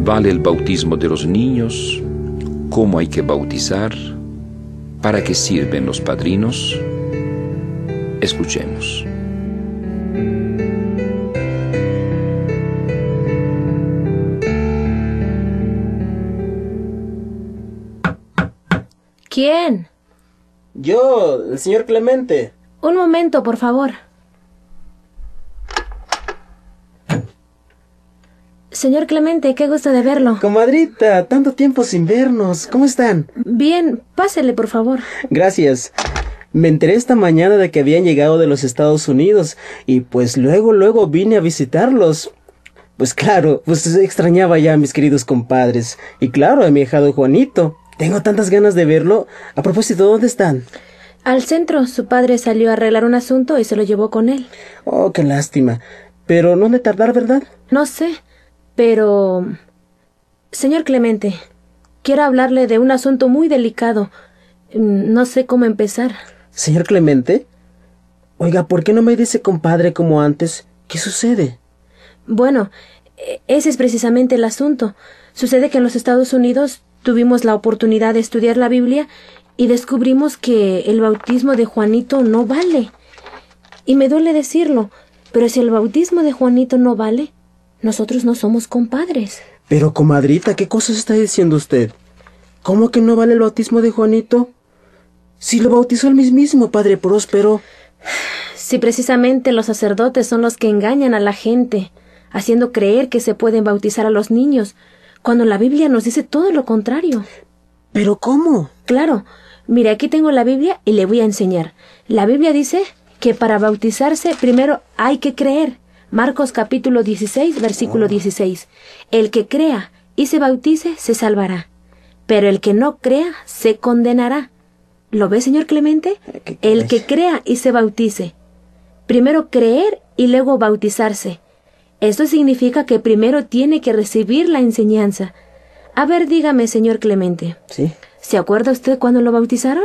¿Vale el bautismo de los niños? ¿Cómo hay que bautizar? ¿Para qué sirven los padrinos? Escuchemos. ¿Quién? Yo, el señor Clemente. Un momento, por favor. Señor Clemente, qué gusto de verlo. Comadrita, tanto tiempo sin vernos. ¿Cómo están? Bien, pásele, por favor. Gracias. Me enteré esta mañana de que habían llegado de los Estados Unidos y pues luego vine a visitarlos. Pues claro, pues extrañaba ya a mis queridos compadres. Y claro, a mi ahijado Juanito. Tengo tantas ganas de verlo. A propósito, ¿dónde están? Al centro, su padre salió a arreglar un asunto y se lo llevó con él. Oh, qué lástima. Pero no han de tardar, ¿verdad? No sé, pero... Señor Clemente, quiero hablarle de un asunto muy delicado. No sé cómo empezar. ¿Señor Clemente? Oiga, ¿por qué no me dice compadre como antes? ¿Qué sucede? Bueno, ese es precisamente el asunto. Sucede que en los Estados Unidos tuvimos la oportunidad de estudiar la Biblia y descubrimos que el bautismo de Juanito no vale. Y me duele decirlo, pero si el bautismo de Juanito no vale, nosotros no somos compadres. Pero, comadrita, ¿qué cosas está diciendo usted? ¿Cómo que no vale el bautismo de Juanito? Si lo bautizó el mismísimo Padre Próspero. Si precisamente los sacerdotes son los que engañan a la gente, haciendo creer que se pueden bautizar a los niños, cuando la Biblia nos dice todo lo contrario. ¿Pero cómo? Claro. Mire, aquí tengo la Biblia y le voy a enseñar. La Biblia dice que para bautizarse primero hay que creer. Marcos capítulo 16, versículo 16. El que crea y se bautice se salvará, pero el que no crea se condenará. ¿Lo ve, señor Clemente? El que crea y se bautice. Primero creer y luego bautizarse. Esto significa que primero tiene que recibir la enseñanza. A ver, dígame, señor Clemente. Sí. ¿Se acuerda usted cuándo lo bautizaron?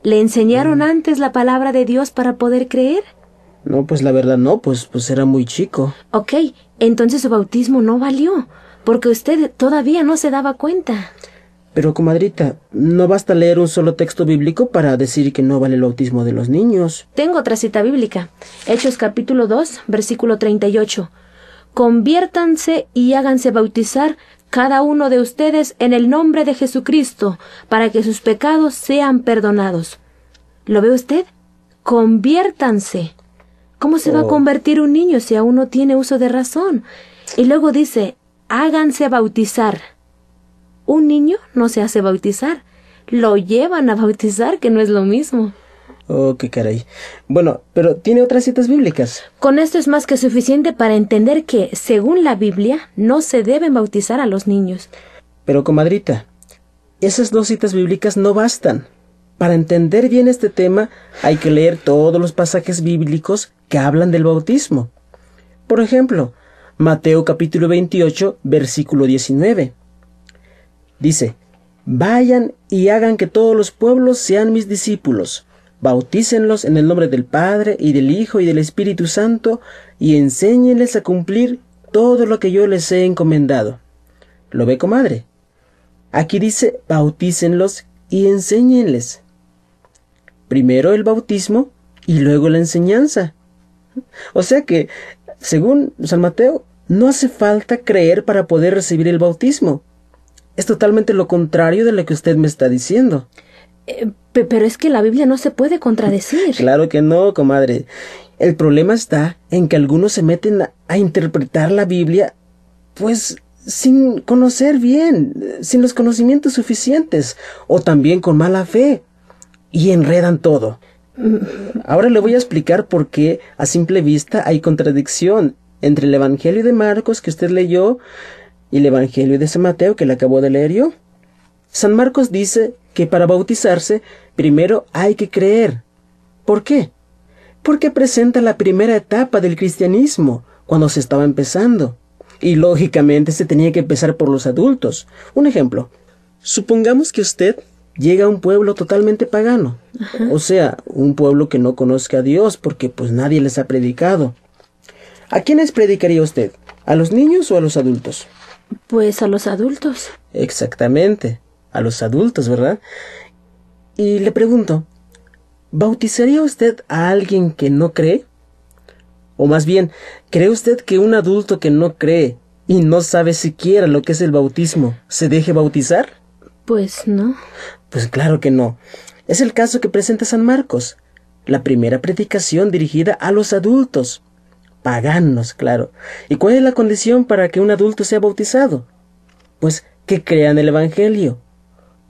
¿Le enseñaron antes la palabra de Dios para poder creer? No, pues la verdad no, pues era muy chico. Ok, entonces su bautismo no valió, porque usted todavía no se daba cuenta. Pero, comadrita, no basta leer un solo texto bíblico para decir que no vale el bautismo de los niños. Tengo otra cita bíblica. Hechos capítulo 2, versículo 38. Conviértanse y háganse bautizar cada uno de ustedes en el nombre de Jesucristo, para que sus pecados sean perdonados. ¿Lo ve usted? Conviértanse. ¿Cómo se va a convertir un niño si aún no tiene uso de razón? Y luego dice, háganse bautizar. Un niño no se hace bautizar. Lo llevan a bautizar, que no es lo mismo. Oh, qué caray. Bueno, pero ¿tiene otras citas bíblicas? Con esto es más que suficiente para entender que, según la Biblia, no se deben bautizar a los niños. Pero, comadrita, esas dos citas bíblicas no bastan. Para entender bien este tema, hay que leer todos los pasajes bíblicos que hablan del bautismo. Por ejemplo, Mateo capítulo 28, versículo 19. Dice, vayan y hagan que todos los pueblos sean mis discípulos. Bautícenlos en el nombre del Padre, y del Hijo, y del Espíritu Santo, y enséñenles a cumplir todo lo que yo les he encomendado. ¿Lo ve, comadre? Aquí dice, bautícenlos y enséñenles. Primero el bautismo y luego la enseñanza. O sea que, según San Mateo, no hace falta creer para poder recibir el bautismo. Es totalmente lo contrario de lo que usted me está diciendo. Pero es que la Biblia no se puede contradecir. Claro que no, comadre. El problema está en que algunos se meten a interpretar la Biblia, pues, sin conocer bien, sin los conocimientos suficientes, o también con mala fe, y enredan todo. Ahora le voy a explicar por qué a simple vista hay contradicción entre el Evangelio de Marcos que usted leyó y el Evangelio de San Mateo que le acabo de leer yo. San Marcos dice que para bautizarse primero hay que creer. ¿Por qué? Porque presenta la primera etapa del cristianismo, cuando se estaba empezando. Y lógicamente se tenía que empezar por los adultos. Un ejemplo. Supongamos que usted llega a un pueblo totalmente pagano. Ajá. O sea, un pueblo que no conozca a Dios porque pues nadie les ha predicado. ¿A quiénes predicaría usted? ¿A los niños o a los adultos? Pues a los adultos. Exactamente, a los adultos, ¿verdad? Y le pregunto, ¿bautizaría usted a alguien que no cree? O más bien, ¿cree usted que un adulto que no cree y no sabe siquiera lo que es el bautismo se deje bautizar? Pues no. Pues claro que no. Es el caso que presenta San Marcos, la primera predicación dirigida a los adultos, paganos, claro. ¿Y cuál es la condición para que un adulto sea bautizado? Pues que crea en el Evangelio,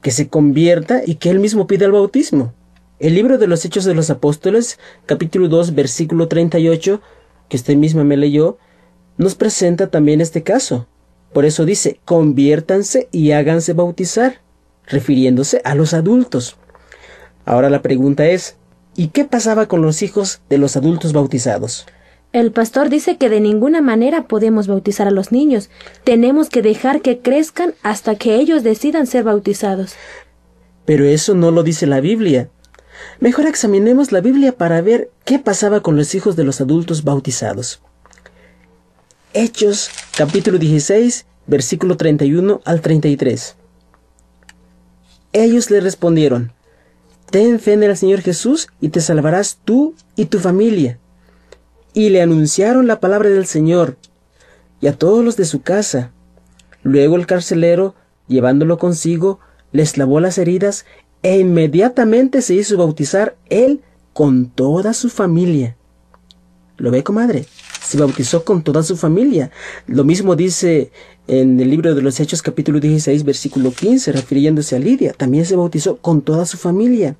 que se convierta y que él mismo pida el bautismo. El libro de los Hechos de los Apóstoles, capítulo 2, versículo 38, que usted misma me leyó, nos presenta también este caso. Por eso dice, conviértanse y háganse bautizar, refiriéndose a los adultos. Ahora la pregunta es, ¿y qué pasaba con los hijos de los adultos bautizados? El pastor dice que de ninguna manera podemos bautizar a los niños. Tenemos que dejar que crezcan hasta que ellos decidan ser bautizados. Pero eso no lo dice la Biblia. Mejor examinemos la Biblia para ver qué pasaba con los hijos de los adultos bautizados. Hechos, capítulo 16, versículo 31 al 33. Ellos le respondieron, «Ten fe en el Señor Jesús y te salvarás tú y tu familia». Y le anunciaron la palabra del Señor y a todos los de su casa. Luego el carcelero, llevándolo consigo, les lavó las heridas e inmediatamente se hizo bautizar él con toda su familia. ¿Lo ve, comadre? Se bautizó con toda su familia. Lo mismo dice en el libro de los Hechos, capítulo 16, versículo 15, refiriéndose a Lidia. También se bautizó con toda su familia.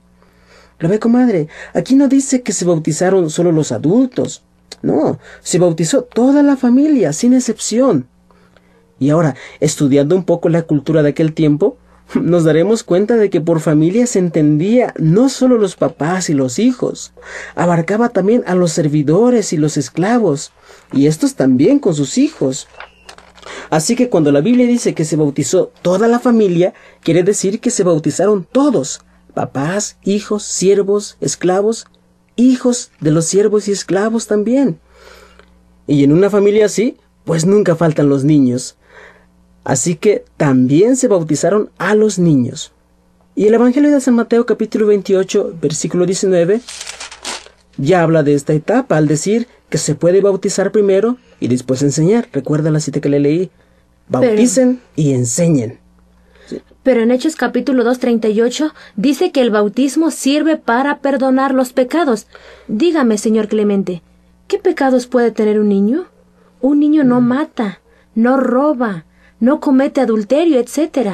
¿Lo ve, comadre? Aquí no dice que se bautizaron solo los adultos. No, se bautizó toda la familia, sin excepción. Y ahora, estudiando un poco la cultura de aquel tiempo, nos daremos cuenta de que por familia se entendía no solo los papás y los hijos, abarcaba también a los servidores y los esclavos, y estos también con sus hijos. Así que cuando la Biblia dice que se bautizó toda la familia, quiere decir que se bautizaron todos, papás, hijos, siervos, esclavos, hijos de los siervos y esclavos también. Y en una familia así, pues nunca faltan los niños. Así que también se bautizaron a los niños. Y el Evangelio de San Mateo capítulo 28, versículo 19, ya habla de esta etapa al decir que se puede bautizar primero y después enseñar. Recuerda la cita que le leí. Bauticen y enseñen. Pero en Hechos capítulo 2, 38 dice que el bautismo sirve para perdonar los pecados. Dígame, señor Clemente, ¿qué pecados puede tener un niño? Un niño no mata, no roba, no comete adulterio, etc.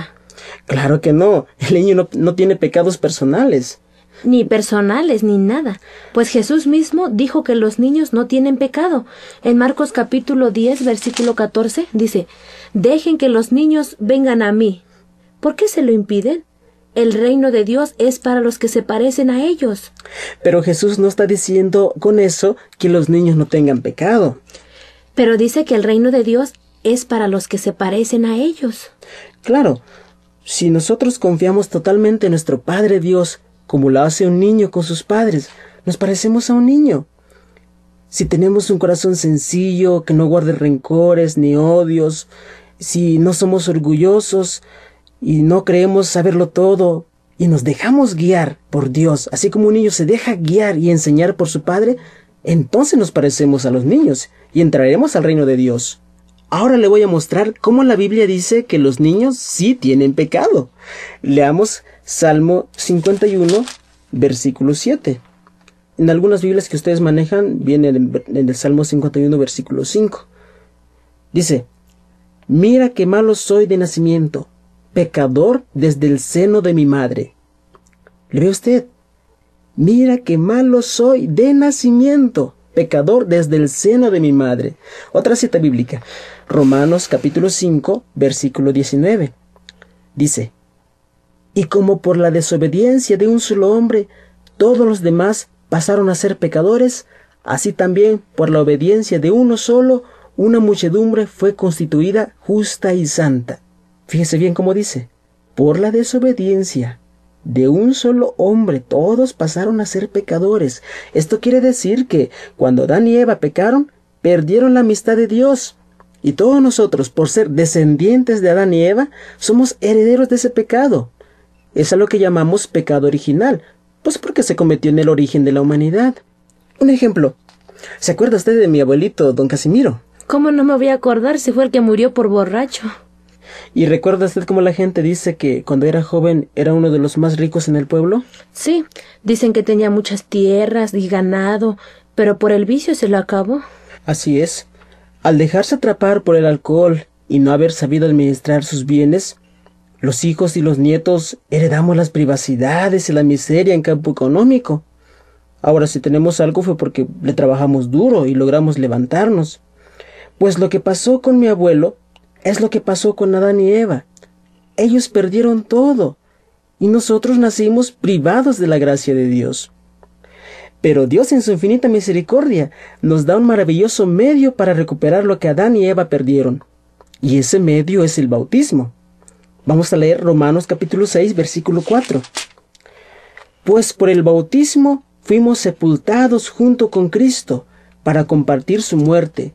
Claro que no. El niño no tiene pecados personales. Ni personales, ni nada. Pues Jesús mismo dijo que los niños no tienen pecado. En Marcos capítulo 10, versículo 14, dice, «Dejen que los niños vengan a mí». ¿Por qué se lo impiden? El reino de Dios es para los que se parecen a ellos. Pero Jesús no está diciendo con eso que los niños no tengan pecado. Pero dice que el reino de Dios es para los que se parecen a ellos. Claro, si nosotros confiamos totalmente en nuestro Padre Dios, como lo hace un niño con sus padres, nos parecemos a un niño. Si tenemos un corazón sencillo, que no guarde rencores ni odios, si no somos orgullosos y no creemos saberlo todo y nos dejamos guiar por Dios, así como un niño se deja guiar y enseñar por su padre, entonces nos parecemos a los niños y entraremos al reino de Dios. Ahora le voy a mostrar cómo la Biblia dice que los niños sí tienen pecado. Leamos Salmo 51, versículo 7. En algunas Biblias que ustedes manejan viene en el Salmo 51, versículo 5. Dice, «Mira qué malo soy de nacimiento, pecador desde el seno de mi madre». ¿Le ve usted? Mira qué malo soy de nacimiento, pecador desde el seno de mi madre. Otra cita bíblica, Romanos capítulo 5, versículo 19. Dice, «Y como por la desobediencia de un solo hombre, todos los demás pasaron a ser pecadores, así también por la obediencia de uno solo, una muchedumbre fue constituida justa y santa». Fíjese bien cómo dice, por la desobediencia de un solo hombre, todos pasaron a ser pecadores. Esto quiere decir que cuando Adán y Eva pecaron, perdieron la amistad de Dios. Y todos nosotros, por ser descendientes de Adán y Eva, somos herederos de ese pecado. Es a lo que llamamos pecado original, pues porque se cometió en el origen de la humanidad. Un ejemplo. ¿Se acuerda usted de mi abuelito, don Casimiro? ¿Cómo no me voy a acordar si fue el que murió por borracho? ¿Y recuerda usted cómo la gente dice que cuando era joven era uno de los más ricos en el pueblo? Sí, dicen que tenía muchas tierras y ganado, pero por el vicio se lo acabó. Así es. Al dejarse atrapar por el alcohol y no haber sabido administrar sus bienes, los hijos y los nietos heredamos las privacidades y la miseria en campo económico. Ahora, si tenemos algo fue porque le trabajamos duro y logramos levantarnos. Pues lo que pasó con mi abuelo es lo que pasó con Adán y Eva. Ellos perdieron todo y nosotros nacimos privados de la gracia de Dios. Pero Dios en su infinita misericordia nos da un maravilloso medio para recuperar lo que Adán y Eva perdieron. Y ese medio es el bautismo. Vamos a leer Romanos capítulo 6, versículo 4. Pues por el bautismo fuimos sepultados junto con Cristo para compartir su muerte.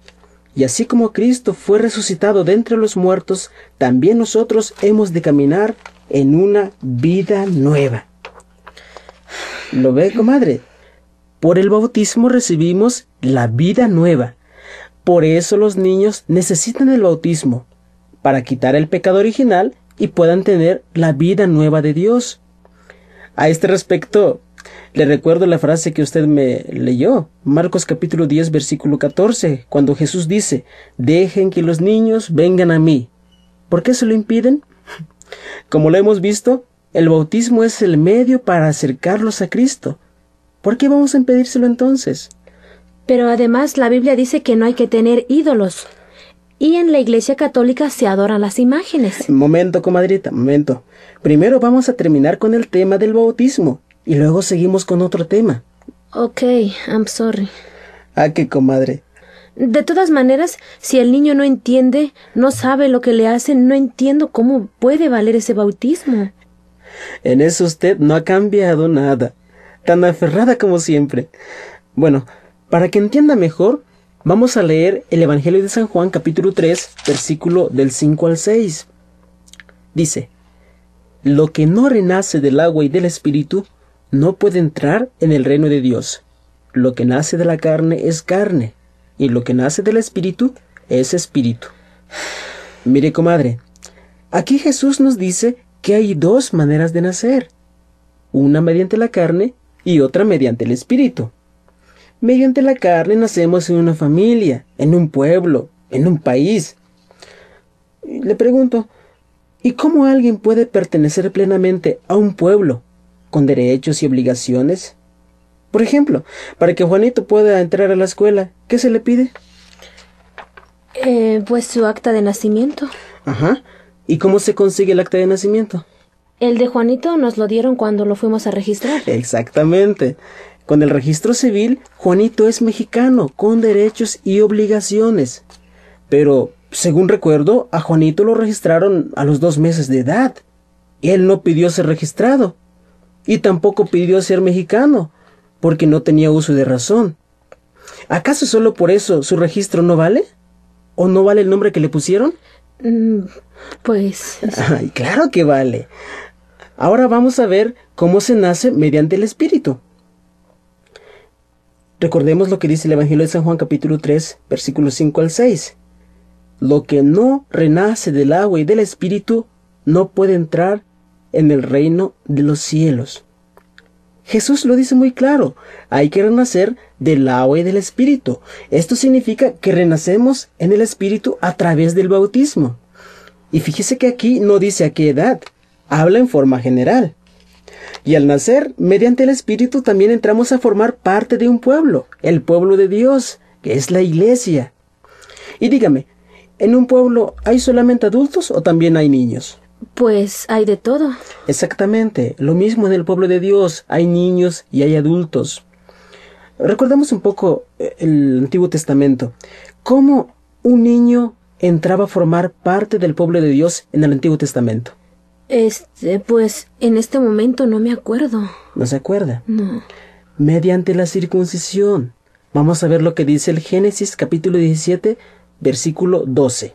Y así como Cristo fue resucitado de entre los muertos, también nosotros hemos de caminar en una vida nueva. ¿Lo ve, comadre? Por el bautismo recibimos la vida nueva. Por eso los niños necesitan el bautismo, para quitar el pecado original y puedan tener la vida nueva de Dios. A este respecto, le recuerdo la frase que usted me leyó, Marcos capítulo 10, versículo 14, cuando Jesús dice, «Dejen que los niños vengan a mí». ¿Por qué se lo impiden? Como lo hemos visto, el bautismo es el medio para acercarlos a Cristo. ¿Por qué vamos a impedírselo entonces? Pero además la Biblia dice que no hay que tener ídolos. Y en la Iglesia Católica se adoran las imágenes. Momento, comadrita, momento. Primero vamos a terminar con el tema del bautismo y luego seguimos con otro tema. Ok, I'm sorry. Ah, qué comadre. De todas maneras, si el niño no entiende, no sabe lo que le hacen, no entiendo cómo puede valer ese bautismo. En eso usted no ha cambiado nada. Tan aferrada como siempre. Bueno, para que entienda mejor, vamos a leer el Evangelio de San Juan, capítulo 3, versículo del 5 al 6. Dice, «Lo que no renace del agua y del Espíritu no puede entrar en el reino de Dios. Lo que nace de la carne es carne, y lo que nace del Espíritu es Espíritu». Mire, comadre, aquí Jesús nos dice que hay dos maneras de nacer. Una mediante la carne y otra mediante el Espíritu. Mediante la carne nacemos en una familia, en un pueblo, en un país. Le pregunto, ¿y cómo alguien puede pertenecer plenamente a un pueblo con derechos y obligaciones? Por ejemplo, para que Juanito pueda entrar a la escuela, ¿qué se le pide? Pues su acta de nacimiento. Ajá. ¿Y cómo se consigue el acta de nacimiento? El de Juanito nos lo dieron cuando lo fuimos a registrar. Exactamente. Con el registro civil, Juanito es mexicano, con derechos y obligaciones. Pero, según recuerdo, a Juanito lo registraron a los 2 meses de edad. Él no pidió ser registrado. Y tampoco pidió ser mexicano, porque no tenía uso de razón. ¿Acaso solo por eso su registro no vale? ¿O no vale el nombre que le pusieron? Pues... Ay, claro que vale. Ahora vamos a ver cómo se nace mediante el Espíritu. Recordemos lo que dice el Evangelio de San Juan capítulo 3, versículos 5 al 6. Lo que no renace del agua y del Espíritu no puede entrar en el reino de los cielos. Jesús lo dice muy claro, hay que renacer del agua y del Espíritu. Esto significa que renacemos en el Espíritu a través del bautismo. Y fíjese que aquí no dice a qué edad, habla en forma general. Y al nacer, mediante el Espíritu, también entramos a formar parte de un pueblo, el pueblo de Dios, que es la Iglesia. Y dígame, ¿en un pueblo hay solamente adultos o también hay niños? Pues hay de todo. Exactamente, lo mismo en el pueblo de Dios, hay niños y hay adultos. Recordemos un poco el Antiguo Testamento. ¿Cómo un niño entraba a formar parte del pueblo de Dios en el Antiguo Testamento? Pues en este momento no me acuerdo. ¿No se acuerda? No. Mediante la circuncisión. Vamos a ver lo que dice el Génesis capítulo 17, versículo 12.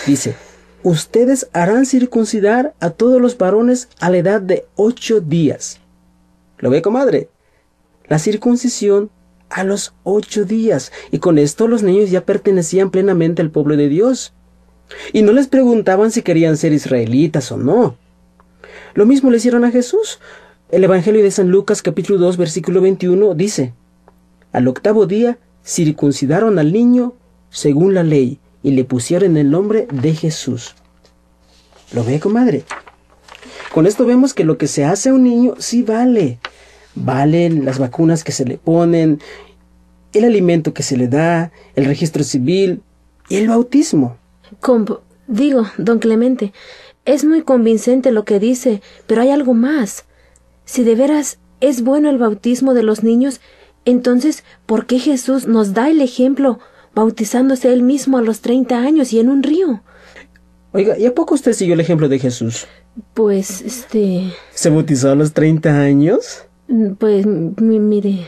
Dice, ustedes harán circuncidar a todos los varones a la edad de 8 días. ¿Lo ve, comadre? La circuncisión a los 8 días. Y con esto los niños ya pertenecían plenamente al pueblo de Dios. Y no les preguntaban si querían ser israelitas o no. Lo mismo le hicieron a Jesús. El Evangelio de San Lucas, capítulo 2, versículo 21, dice, al 8º día circuncidaron al niño según la ley y le pusieron el nombre de Jesús. ¿Lo ve, comadre? Con esto vemos que lo que se hace a un niño sí vale. Valen las vacunas que se le ponen, el alimento que se le da, el registro civil y el bautismo. Don Clemente, es muy convincente lo que dice, pero hay algo más. Si de veras es bueno el bautismo de los niños, entonces, ¿por qué Jesús nos da el ejemplo bautizándose él mismo a los 30 años y en un río? Oiga, ¿y a poco usted siguió el ejemplo de Jesús? Pues, ¿Se bautizó a los 30 años? Pues, mire...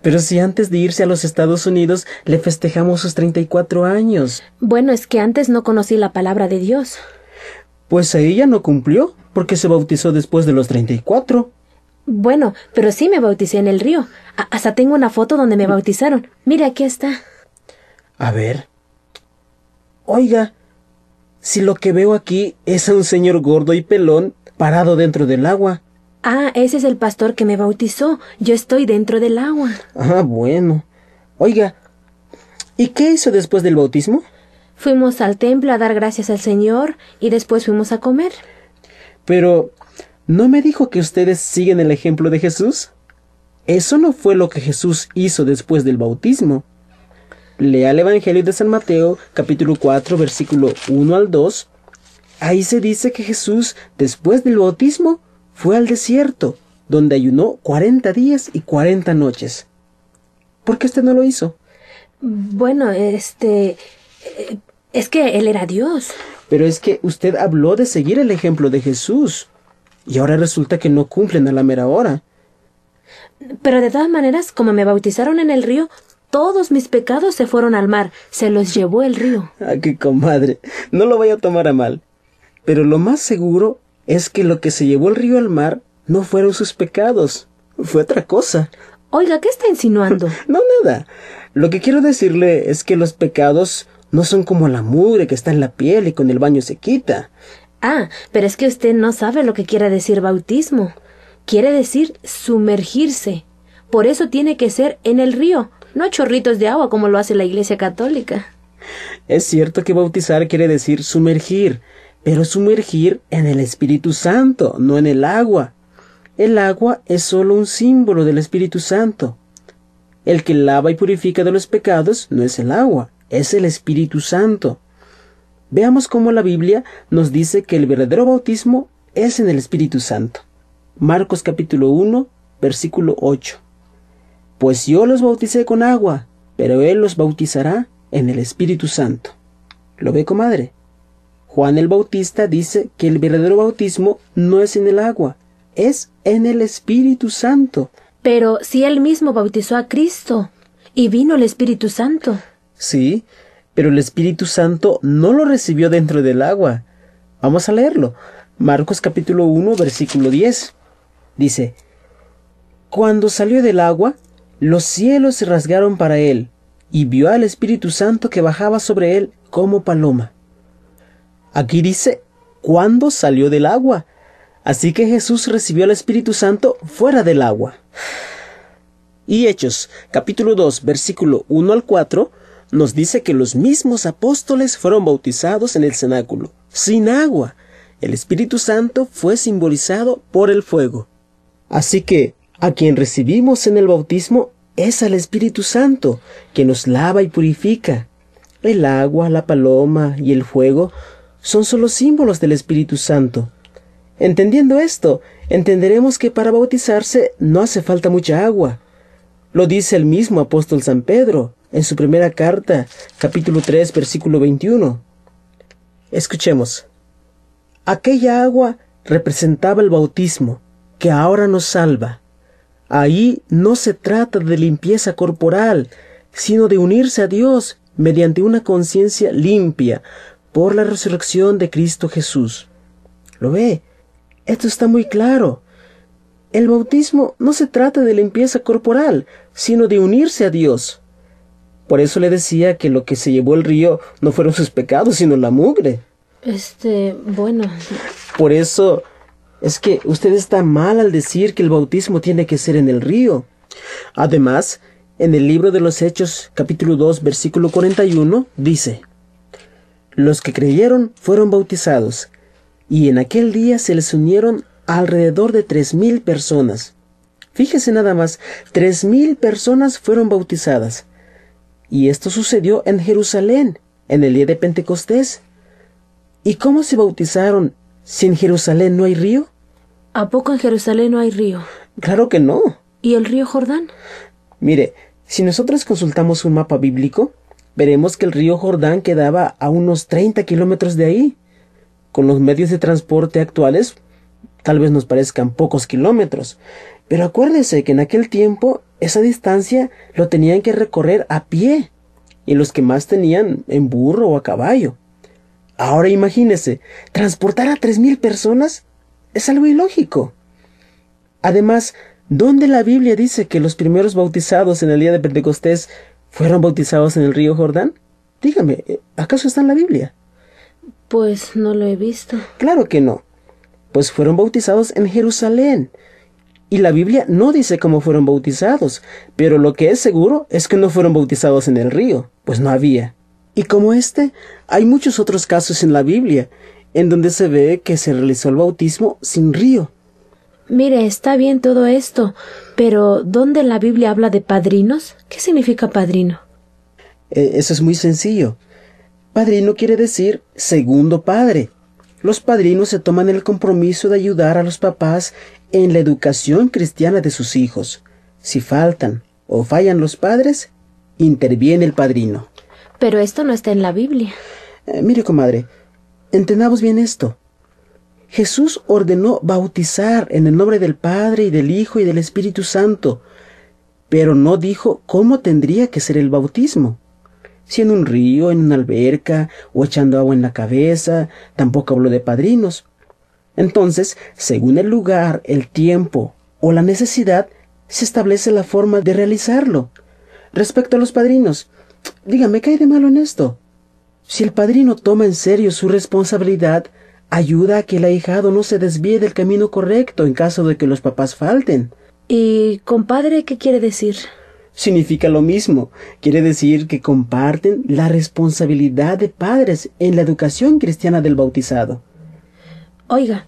Pero si antes de irse a los Estados Unidos le festejamos sus 34 años. Bueno, es que antes no conocí la palabra de Dios. Pues ella no cumplió, porque se bautizó después de los 34. Bueno, pero sí me bauticé en el río. Hasta tengo una foto donde me bautizaron. Mire, aquí está. A ver. Oiga, si lo que veo aquí es a un señor gordo y pelón parado dentro del agua. Ah, ese es el pastor que me bautizó. Yo estoy dentro del agua. Ah, bueno. Oiga, ¿y qué hizo después del bautismo? Fuimos al templo a dar gracias al Señor y después fuimos a comer. Pero, ¿no me dijo que ustedes siguen el ejemplo de Jesús? Eso no fue lo que Jesús hizo después del bautismo. Lea el Evangelio de San Mateo, capítulo 4, versículo 1 al 2. Ahí se dice que Jesús, después del bautismo, fue al desierto, donde ayunó 40 días y 40 noches. ¿Por qué usted no lo hizo? Bueno, es que él era Dios. Pero es que usted habló de seguir el ejemplo de Jesús, y ahora resulta que no cumplen a la mera hora. Pero de todas maneras, como me bautizaron en el río, todos mis pecados se fueron al mar, se los llevó el río. Ah, qué comadre, no lo vaya a tomar a mal. Pero lo más seguro es que lo que se llevó el río al mar no fueron sus pecados, fue otra cosa. Oiga, ¿qué está insinuando? No, nada. Lo que quiero decirle es que los pecados no son como la mugre que está en la piel y con el baño se quita. Ah, pero es que usted no sabe lo que quiere decir bautismo. Quiere decir sumergirse. Por eso tiene que ser en el río, no a chorritos de agua como lo hace la Iglesia Católica. Es cierto que bautizar quiere decir sumergir, pero sumergir en el Espíritu Santo, no en el agua. El agua es solo un símbolo del Espíritu Santo. El que lava y purifica de los pecados no es el agua, es el Espíritu Santo. Veamos cómo la Biblia nos dice que el verdadero bautismo es en el Espíritu Santo. Marcos capítulo 1, versículo 8. Pues yo los bauticé con agua, pero Él los bautizará en el Espíritu Santo. ¿Lo ve, comadre? Juan el Bautista dice que el verdadero bautismo no es en el agua, es en el Espíritu Santo. Pero si él mismo bautizó a Cristo y vino el Espíritu Santo. Sí, pero el Espíritu Santo no lo recibió dentro del agua. Vamos a leerlo. Marcos capítulo 1, versículo 10. Dice, cuando salió del agua, los cielos se rasgaron para él, y vio al Espíritu Santo que bajaba sobre él como paloma. Aquí dice, cuando salió del agua. Así que Jesús recibió al Espíritu Santo fuera del agua. Y Hechos, capítulo 2, versículo 1 al 4, nos dice que los mismos apóstoles fueron bautizados en el cenáculo, sin agua. El Espíritu Santo fue simbolizado por el fuego. Así que, a quien recibimos en el bautismo es al Espíritu Santo, que nos lava y purifica. El agua, la paloma y el fuego son solo símbolos del Espíritu Santo. Entendiendo esto, entenderemos que para bautizarse no hace falta mucha agua. Lo dice el mismo apóstol San Pedro en su primera carta, capítulo 3, versículo 21. Escuchemos. Aquella agua representaba el bautismo, que ahora nos salva. Ahí no se trata de limpieza corporal, sino de unirse a Dios mediante una conciencia limpia por la resurrección de Cristo Jesús. ¿Lo ve? Esto está muy claro. El bautismo no se trata de limpieza corporal, sino de unirse a Dios. Por eso le decía que lo que se llevó el río no fueron sus pecados, sino la mugre. Bueno. Por eso es que usted está mal al decir que el bautismo tiene que ser en el río. Además, en el libro de los Hechos, capítulo 2, versículo 41, dice: los que creyeron fueron bautizados, y en aquel día se les unieron alrededor de 3,000 personas. Fíjese nada más, 3,000 personas fueron bautizadas. Y esto sucedió en Jerusalén, en el día de Pentecostés. ¿Y cómo se bautizaron si en Jerusalén no hay río? ¿A poco en Jerusalén no hay río? Claro que no. ¿Y el río Jordán? Mire, si nosotros consultamos un mapa bíblico, veremos que el río Jordán quedaba a unos 30 kilómetros de ahí. Con los medios de transporte actuales, tal vez nos parezcan pocos kilómetros. Pero acuérdese que en aquel tiempo esa distancia lo tenían que recorrer a pie, y los que más tenían en burro o a caballo. Ahora imagínese, transportar a 3,000 personas es algo ilógico. Además, ¿dónde la Biblia dice que los primeros bautizados en el día de Pentecostés fueron bautizados en el río Jordán? Dígame, ¿acaso está en la Biblia? Pues no lo he visto. Claro que no. Pues fueron bautizados en Jerusalén. Y la Biblia no dice cómo fueron bautizados, pero lo que es seguro es que no fueron bautizados en el río, pues no había. Y como hay muchos otros casos en la Biblia, en donde se ve que se realizó el bautismo sin río. Mire, está bien todo esto, pero ¿dónde la Biblia habla de padrinos? ¿Qué significa padrino? Eso es muy sencillo. Padrino quiere decir segundo padre. Los padrinos se toman el compromiso de ayudar a los papás en la educación cristiana de sus hijos. Si faltan o fallan los padres, interviene el padrino. Pero esto no está en la Biblia. Mire, comadre, entendamos bien esto. Jesús ordenó bautizar en el nombre del Padre y del Hijo y del Espíritu Santo, pero no dijo cómo tendría que ser el bautismo. Si en un río, en una alberca o echando agua en la cabeza, tampoco habló de padrinos. Entonces, según el lugar, el tiempo o la necesidad, se establece la forma de realizarlo. Respecto a los padrinos, dígame, ¿qué hay de malo en esto? Si el padrino toma en serio su responsabilidad, ayuda a que el ahijado no se desvíe del camino correcto en caso de que los papás falten. ¿Y compadre qué quiere decir? Significa lo mismo. Quiere decir que comparten la responsabilidad de padres en la educación cristiana del bautizado. Oiga,